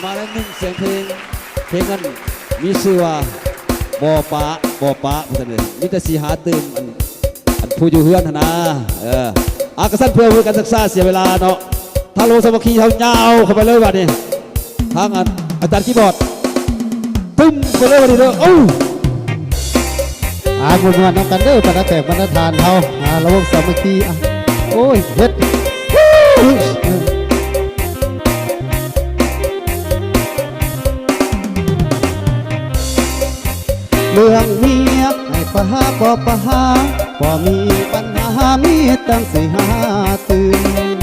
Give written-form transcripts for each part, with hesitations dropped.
มาแล้วหนึ่งเสียงเพลงนั้นมีชื่อว่าบ่อปะพุทธเนรมิตรสีหาตื่นอันผู้อยู่เฮือนนะอากระสันเพื่อมือการศึกษาเสียเวลาเนาะถ้าลงสมัครเขายาวเข้าไปเลยว่ะนี่ทางอาจารย์คีย์บอร์ดตึ้มไปเลยว่ะนี่เด้อโอ้มวนน้องกันเด้อปนแตกบรรทานเขาระวงสามัคคีโอ้ยเฮ็ดเรื่องเมียให้ปะหาพอมีปัญหามีตั้งสี่ห้าตื่น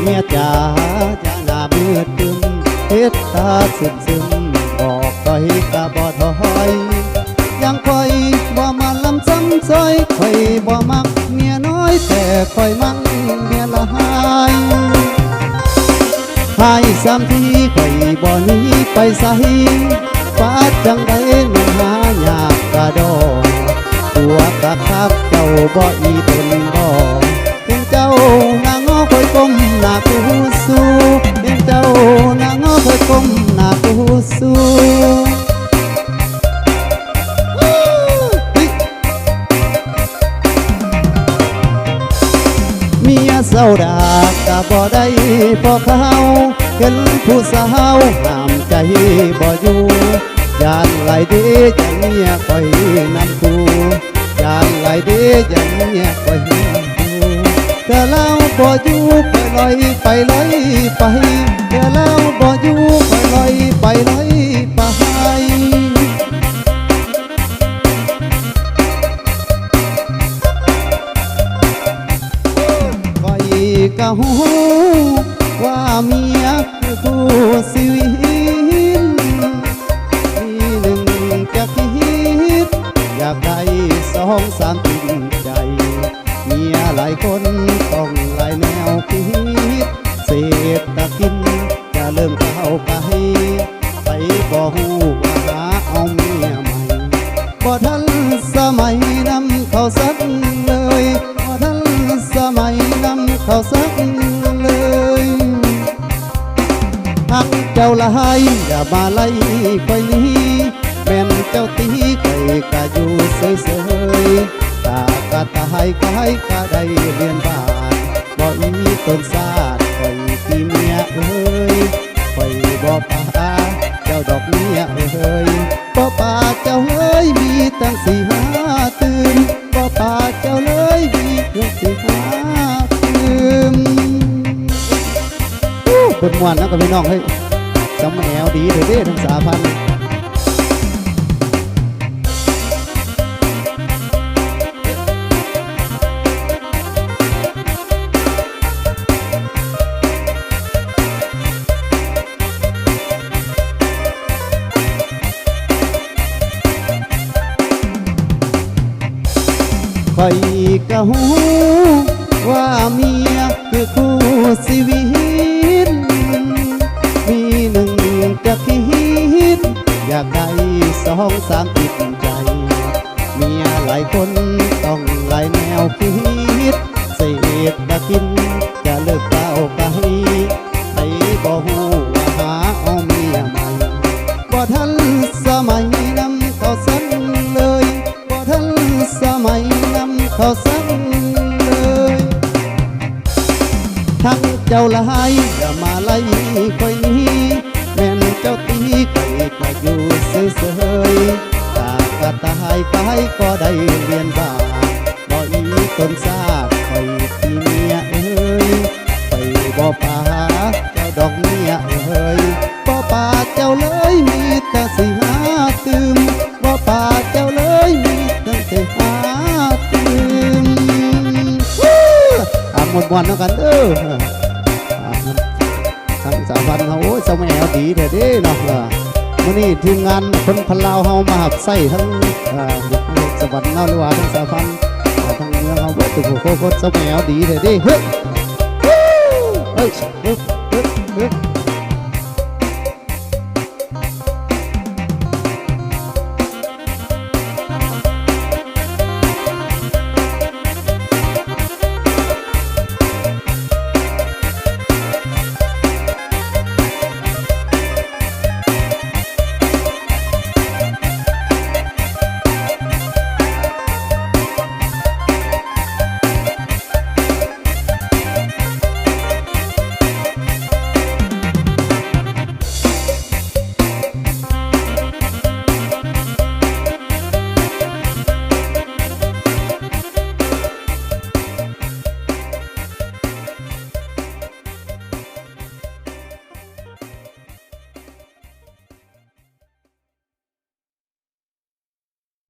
เมียจ๋าจะหน้ามืดตึมเฮ็ดตาซึมบอกคอยกะบ่ถอยยังคอยบ่มาลำซ้ำซอยคอยบ่มักเมียน้อยแต่คอยมักเมียละหายสามทีคอยบ่หนีไปใส่ฟ้าจังได้มาหายากกระดอตัวกะครับเจ้าบ่อีตนบ่เห็นเจ้านางอคอยก้มหน้ากูสู้เห็นเจ้านางอคอยก้มหน้ากูสู้เมียเศร้าดากกะบ่ได้พอเขาเห็นผู้สาวห้ามใจบ่อยู่ยานไหลดีจังเมียคอยนำกูยานไหลดีจังเมียคอยนำกูแต่เราบ่อยู่คอยลอยไปลอยไปแต่เราบ่อยู่คอยลอยไปลอยไปกะหูว่าเมียคือคู่ชีวิตมีหนึ่งจะคิดอยากได้สองสามติดใจเมียหลายคนต้องหลายแนวคิดเศรษฐกินจะเริ่มเข้าไปบ่หูว่าหาเอาเมียใหม่บ่ทันสมัยนำเขาสักเลยบ่ทันสมัยนำเขาสักเลยหักเจ้าละให้อย่ามาไล่คอยนี้แม่นเจ้าตีคอยกะอยู่เฉยๆตากะตายกายกะได้เรียนบาทบ่อีต้นศาสตร์คอยที่เมียเอ้ยคอยบ่ป่าเจ้าดอกเมียเอ้ยบ่ป่าเจ้าเลยมีตั้งสี่ห้าตื่นบ่ป่าเจ้าเลยมีตั้งสี่ห้าคนมวนนะกับพี่น้องเฮ้ยจำแอวดีเด้ทั้งสาพันคอยกะหูว่าเมียคือคู่ชีวิตมีหนึ่งจะคิดอยากได้สองสามติดใจเมียหลายคนต้องหลายแนวคิดเศรษฐกินจะเลิกเต้าไปบ่หูว่าหาเอาเมียใหม่บ่ทันสมัยนำเขาสักเลยบ่ทันสมัยนำเขาสักเลยทั้งเจ้าละให้อย่ามาไล่คอยนี้แม่นเจ้าตีคอยก็อยู่เฉยๆตากะตายกายก็ได้เรียนบาบ่อีต้นซากคอยที่เมียเอ้ยคอยบ่ป่าเจ้าดอกเมียเอ้ยบ่ป่าเจ้าเลยมีแต่สี่ห้าตื่มบ่ป่าเจ้าเลยมีแต่สี่ห้าตื่มมวนๆแล้วกันทั้งสาวันเขาโอ้ยสมัยเอาดีเด้เนาะวันนี้ทีมงานคนพันลาวเขามาหับไส้ทั้งสวรรค์เนาะหรือว่าทั้งสาพันทั้งเมืองเขาบอกถึงโคตรสมัยเอาดีเด้เฮ้ย